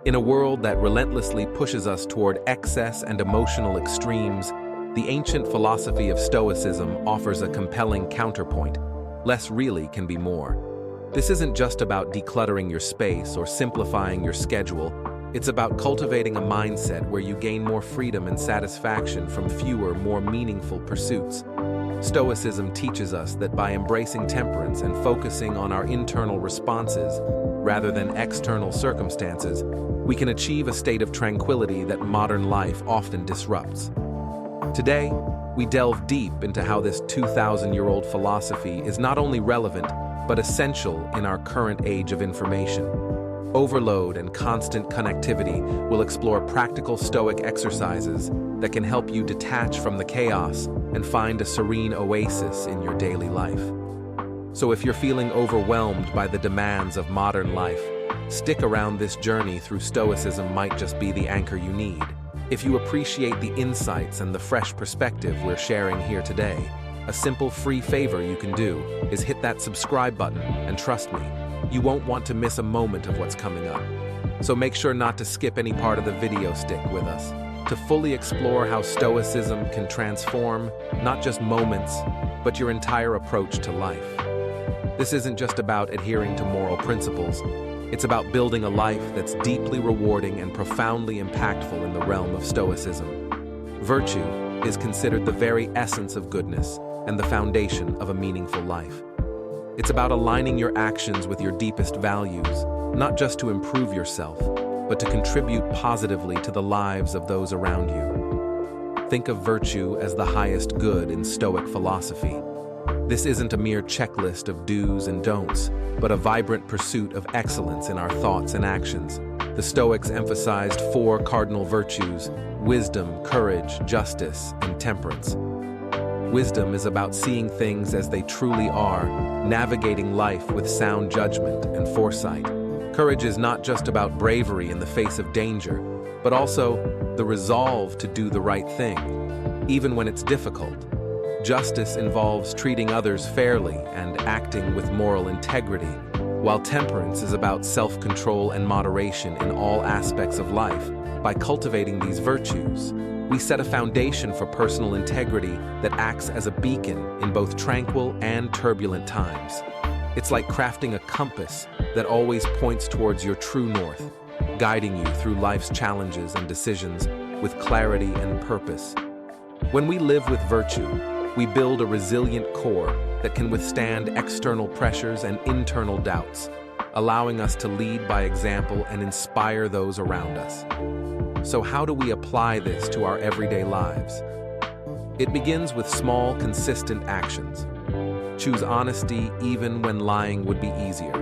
In a world that relentlessly pushes us toward excess and emotional extremes, the ancient philosophy of Stoicism offers a compelling counterpoint. Less really can be more. This isn't just about decluttering your space or simplifying your schedule. It's about cultivating a mindset where you gain more freedom and satisfaction from fewer, more meaningful pursuits. Stoicism teaches us that by embracing temperance and focusing on our internal responses, rather than external circumstances, we can achieve a state of tranquility that modern life often disrupts. Today, we delve deep into how this 2,000-year-old philosophy is not only relevant, but essential in our current age of information. Overload and constant connectivity will explore practical Stoic exercises that can help you detach from the chaos and find a serene oasis in your daily life. So if you're feeling overwhelmed by the demands of modern life, stick around. This journey through Stoicism might just be the anchor you need. If you appreciate the insights and the fresh perspective we're sharing here today, a simple free favor you can do is hit that subscribe button, and trust me, you won't want to miss a moment of what's coming up. So make sure not to skip any part of the video. Stick with us to fully explore how Stoicism can transform not just moments, but your entire approach to life. This isn't just about adhering to moral principles. It's about building a life that's deeply rewarding and profoundly impactful in the realm of Stoicism. Virtue is considered the very essence of goodness and the foundation of a meaningful life. It's about aligning your actions with your deepest values, not just to improve yourself, but to contribute positively to the lives of those around you. Think of virtue as the highest good in Stoic philosophy. This isn't a mere checklist of do's and don'ts, but a vibrant pursuit of excellence in our thoughts and actions. The Stoics emphasized 4 cardinal virtues: wisdom, courage, justice, and temperance. Wisdom is about seeing things as they truly are, navigating life with sound judgment and foresight. Courage is not just about bravery in the face of danger, but also the resolve to do the right thing, even when it's difficult. Justice involves treating others fairly and acting with moral integrity, while temperance is about self-control and moderation in all aspects of life. By cultivating these virtues, we set a foundation for personal integrity that acts as a beacon in both tranquil and turbulent times. It's like crafting a compass that always points towards your true north, guiding you through life's challenges and decisions with clarity and purpose. When we live with virtue, we build a resilient core that can withstand external pressures and internal doubts, allowing us to lead by example and inspire those around us. So how do we apply this to our everyday lives? It begins with small, consistent actions. Choose honesty even when lying would be easier.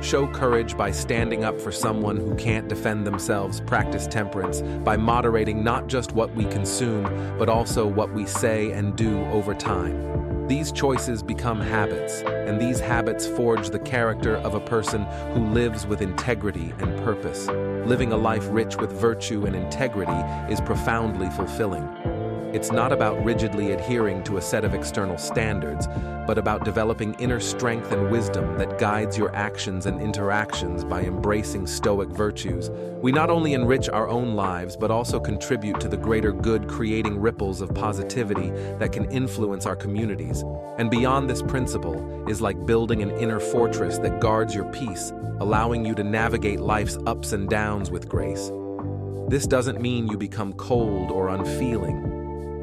Show courage by standing up for someone who can't defend themselves. Practice temperance by moderating not just what we consume, but also what we say and do over time. These choices become habits, and these habits forge the character of a person who lives with integrity and purpose. Living a life rich with virtue and integrity is profoundly fulfilling. It's not about rigidly adhering to a set of external standards, but about developing inner strength and wisdom that guides your actions and interactions. By embracing Stoic virtues, we not only enrich our own lives, but also contribute to the greater good, creating ripples of positivity that can influence our communities. And beyond this principle is like building an inner fortress that guards your peace, allowing you to navigate life's ups and downs with grace. This doesn't mean you become cold or unfeeling.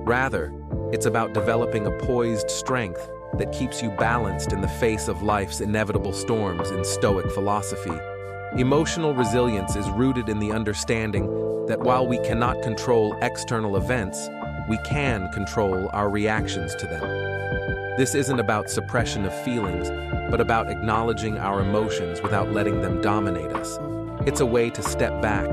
Rather, it's about developing a poised strength that keeps you balanced in the face of life's inevitable storms. In Stoic philosophy, emotional resilience is rooted in the understanding that while we cannot control external events, we can control our reactions to them. This isn't about suppression of feelings, but about acknowledging our emotions without letting them dominate us. It's a way to step back,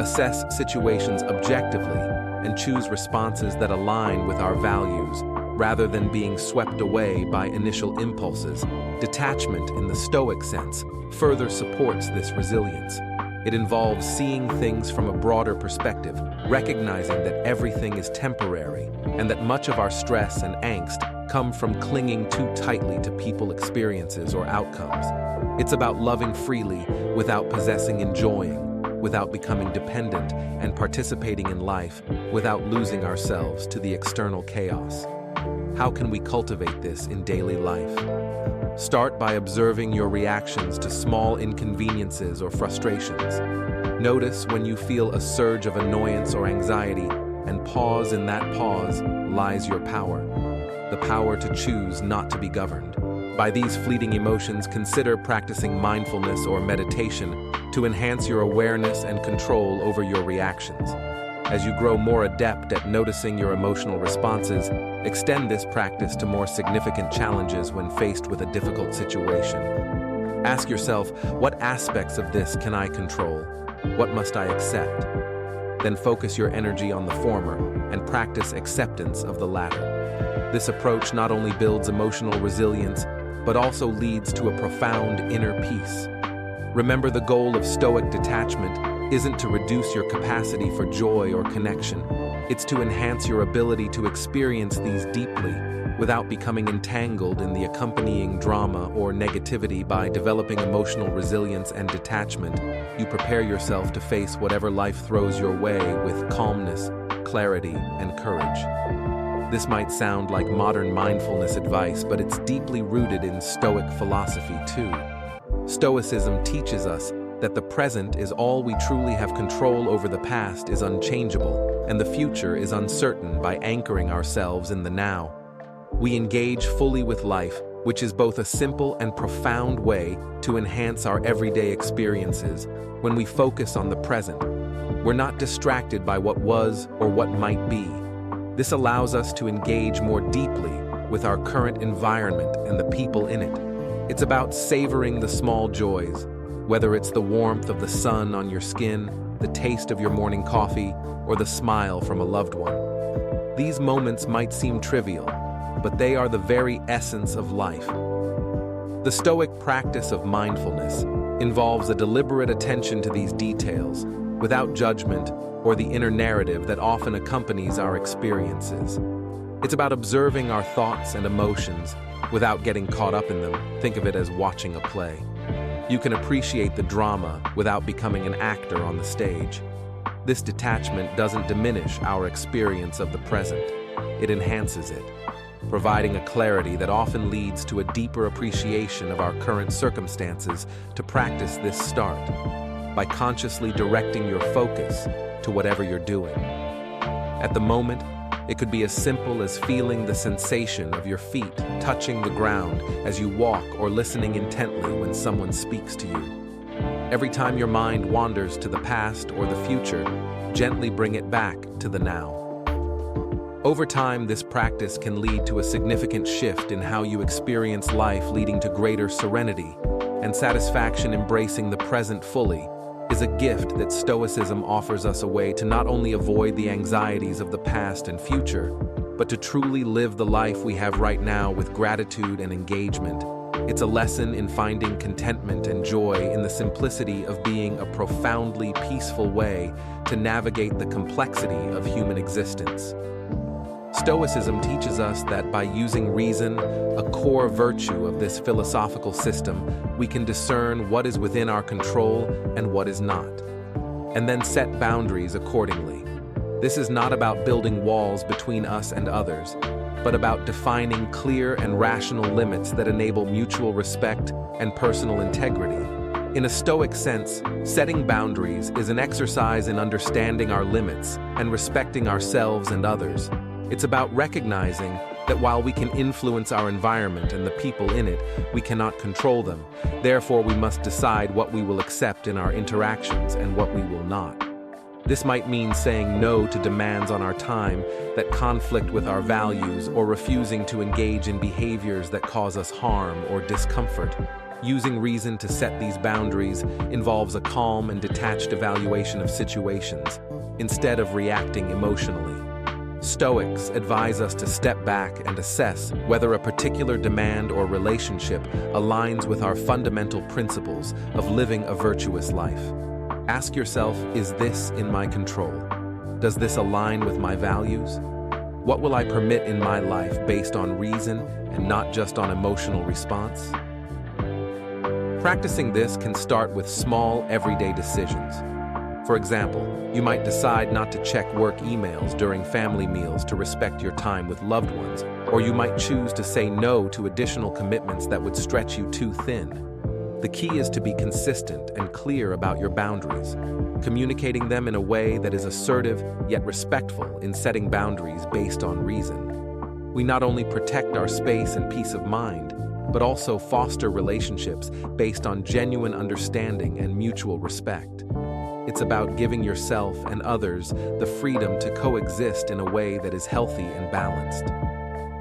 assess situations objectively, and choose responses that align with our values, rather than being swept away by initial impulses. Detachment, in the Stoic sense, further supports this resilience. It involves seeing things from a broader perspective, recognizing that everything is temporary, and that much of our stress and angst come from clinging too tightly to people, experiences, or outcomes. It's about loving freely without possessing, enjoying, without becoming dependent, and participating in life without losing ourselves to the external chaos. How can we cultivate this in daily life? Start by observing your reactions to small inconveniences or frustrations. Notice when you feel a surge of annoyance or anxiety, and pause. In that pause lies your power, the power to choose not to be governed by these fleeting emotions. Consider practicing mindfulness or meditation to enhance your awareness and control over your reactions. As you grow more adept at noticing your emotional responses, extend this practice to more significant challenges when faced with a difficult situation. Ask yourself, what aspects of this can I control? What must I accept? Then focus your energy on the former and practice acceptance of the latter. This approach not only builds emotional resilience, but also leads to a profound inner peace. Remember, the goal of Stoic detachment isn't to reduce your capacity for joy or connection. It's to enhance your ability to experience these deeply without becoming entangled in the accompanying drama or negativity. By developing emotional resilience and detachment, you prepare yourself to face whatever life throws your way with calmness, clarity, and courage. This might sound like modern mindfulness advice, but it's deeply rooted in Stoic philosophy too. Stoicism teaches us that the present is all we truly have control over. The past is unchangeable, and the future is uncertain. By anchoring ourselves in the now, we engage fully with life, which is both a simple and profound way to enhance our everyday experiences. When we focus on the present, we're not distracted by what was or what might be. This allows us to engage more deeply with our current environment and the people in it. It's about savoring the small joys, whether it's the warmth of the sun on your skin, the taste of your morning coffee, or the smile from a loved one. These moments might seem trivial, but they are the very essence of life. The Stoic practice of mindfulness involves a deliberate attention to these details, without judgment or the inner narrative that often accompanies our experiences. It's about observing our thoughts and emotions without getting caught up in them. Think of it as watching a play. You can appreciate the drama without becoming an actor on the stage. This detachment doesn't diminish our experience of the present. It enhances it, providing a clarity that often leads to a deeper appreciation of our current circumstances. To practice this, start by consciously directing your focus to whatever you're doing. At the moment, it could be as simple as feeling the sensation of your feet touching the ground as you walk, or listening intently when someone speaks to you. Every time your mind wanders to the past or the future, gently bring it back to the now. Over time, this practice can lead to a significant shift in how you experience life, leading to greater serenity and satisfaction. Embracing the present fully is a gift that Stoicism offers us, a way to not only avoid the anxieties of the past and future, but to truly live the life we have right now with gratitude and engagement. It's a lesson in finding contentment and joy in the simplicity of being, a profoundly peaceful way to navigate the complexity of human existence. Stoicism teaches us that by using reason, a core virtue of this philosophical system, we can discern what is within our control and what is not, and then set boundaries accordingly. This is not about building walls between us and others, but about defining clear and rational limits that enable mutual respect and personal integrity. In a Stoic sense, setting boundaries is an exercise in understanding our limits and respecting ourselves and others. It's about recognizing that while we can influence our environment and the people in it, we cannot control them. Therefore, we must decide what we will accept in our interactions and what we will not. This might mean saying no to demands on our time that conflict with our values, or refusing to engage in behaviors that cause us harm or discomfort. Using reason to set these boundaries involves a calm and detached evaluation of situations, instead of reacting emotionally. Stoics advise us to step back and assess whether a particular demand or relationship aligns with our fundamental principles of living a virtuous life. Ask yourself, is this in my control? Does this align with my values? What will I permit in my life based on reason and not just on emotional response? Practicing this can start with small, everyday decisions. For example, you might decide not to check work emails during family meals to respect your time with loved ones, or you might choose to say no to additional commitments that would stretch you too thin. The key is to be consistent and clear about your boundaries, communicating them in a way that is assertive yet respectful in setting boundaries based on reason. We not only protect our space and peace of mind, but also foster relationships based on genuine understanding and mutual respect. It's about giving yourself and others the freedom to coexist in a way that is healthy and balanced.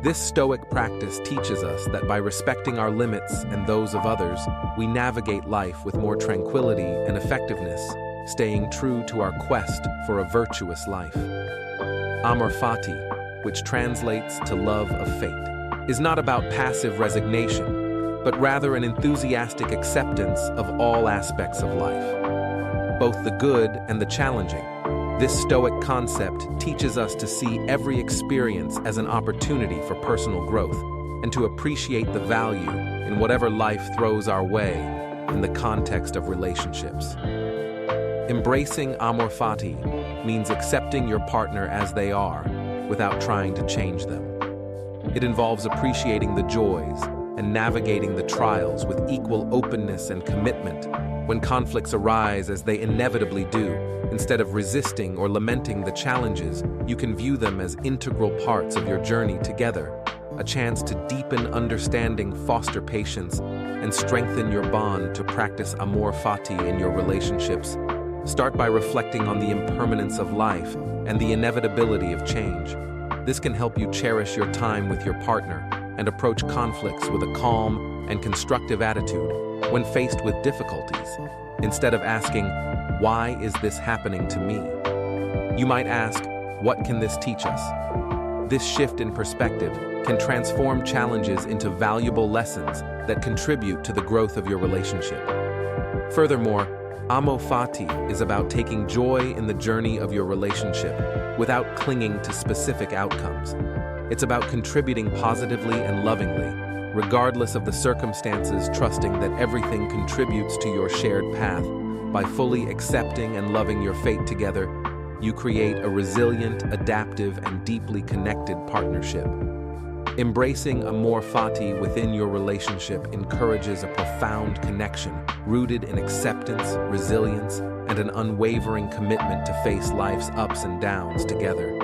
This Stoic practice teaches us that by respecting our limits and those of others, we navigate life with more tranquility and effectiveness, staying true to our quest for a virtuous life. Amor fati, which translates to love of fate, is not about passive resignation, but rather an enthusiastic acceptance of all aspects of life, both the good and the challenging. This Stoic concept teaches us to see every experience as an opportunity for personal growth and to appreciate the value in whatever life throws our way in the context of relationships. Embracing amor fati means accepting your partner as they are without trying to change them. It involves appreciating the joys and navigating the trials with equal openness and commitment when conflicts arise, as they inevitably do. Instead of resisting or lamenting the challenges, you can view them as integral parts of your journey together, a chance to deepen understanding, foster patience, and strengthen your bond. To practice amor fati in your relationships, start by reflecting on the impermanence of life and the inevitability of change. This can help you cherish your time with your partner and approach conflicts with a calm and constructive attitude when faced with difficulties. Instead of asking, "Why is this happening to me?" you might ask, "What can this teach us?" This shift in perspective can transform challenges into valuable lessons that contribute to the growth of your relationship. Furthermore, amor fati is about taking joy in the journey of your relationship without clinging to specific outcomes. It's about contributing positively and lovingly, regardless of the circumstances, trusting that everything contributes to your shared path. By fully accepting and loving your fate together, you create a resilient, adaptive, and deeply connected partnership. Embracing amor fati within your relationship encourages a profound connection rooted in acceptance, resilience, and an unwavering commitment to face life's ups and downs together.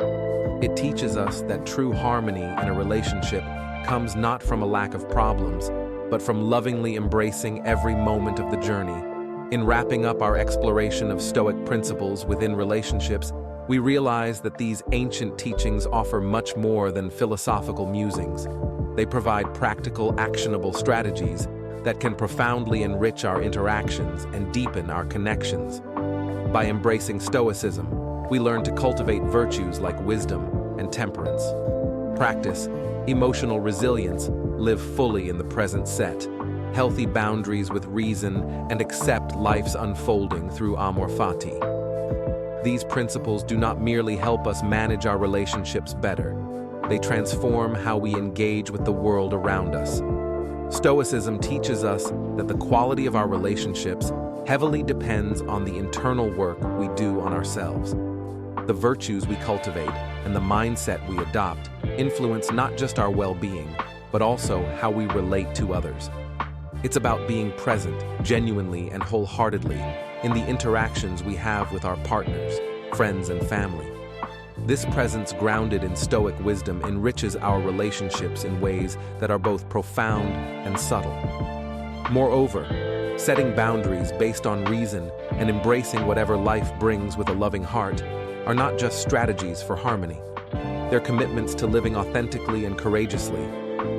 It teaches us that true harmony in a relationship comes not from a lack of problems, but from lovingly embracing every moment of the journey. In wrapping up our exploration of Stoic principles within relationships, we realize that these ancient teachings offer much more than philosophical musings. They provide practical, actionable strategies that can profoundly enrich our interactions and deepen our connections. By embracing Stoicism, we learn to cultivate virtues like wisdom and temperance. Practice emotional resilience, live fully in the present set, healthy boundaries with reason, and accept life's unfolding through amor fati. These principles do not merely help us manage our relationships better, they transform how we engage with the world around us. Stoicism teaches us that the quality of our relationships heavily depends on the internal work we do on ourselves. The virtues we cultivate and the mindset we adopt influence not just our well-being, but also how we relate to others. It's about being present, genuinely and wholeheartedly, in the interactions we have with our partners, friends, and family. This presence, grounded in Stoic wisdom, enriches our relationships in ways that are both profound and subtle. Moreover, setting boundaries based on reason and embracing whatever life brings with a loving heart are not just strategies for harmony. They're commitments to living authentically and courageously.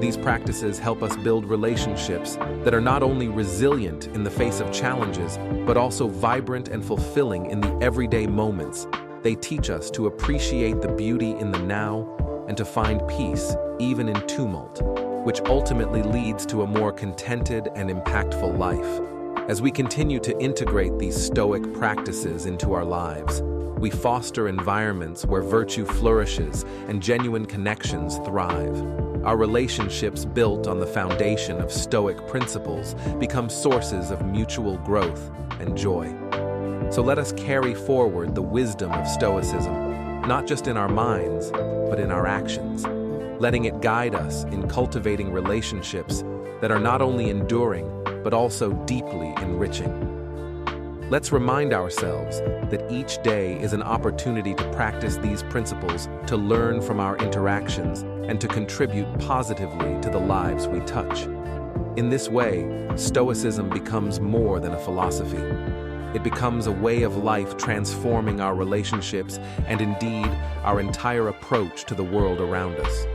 These practices help us build relationships that are not only resilient in the face of challenges, but also vibrant and fulfilling in the everyday moments. They teach us to appreciate the beauty in the now and to find peace even in tumult, which ultimately leads to a more contented and impactful life. As we continue to integrate these Stoic practices into our lives, we foster environments where virtue flourishes and genuine connections thrive. Our relationships built on the foundation of Stoic principles become sources of mutual growth and joy. So let us carry forward the wisdom of Stoicism, not just in our minds, but in our actions, letting it guide us in cultivating relationships that are not only enduring, but also deeply enriching. Let's remind ourselves that each day is an opportunity to practice these principles, to learn from our interactions, and to contribute positively to the lives we touch. In this way, Stoicism becomes more than a philosophy. It becomes a way of life transforming our relationships and indeed our entire approach to the world around us.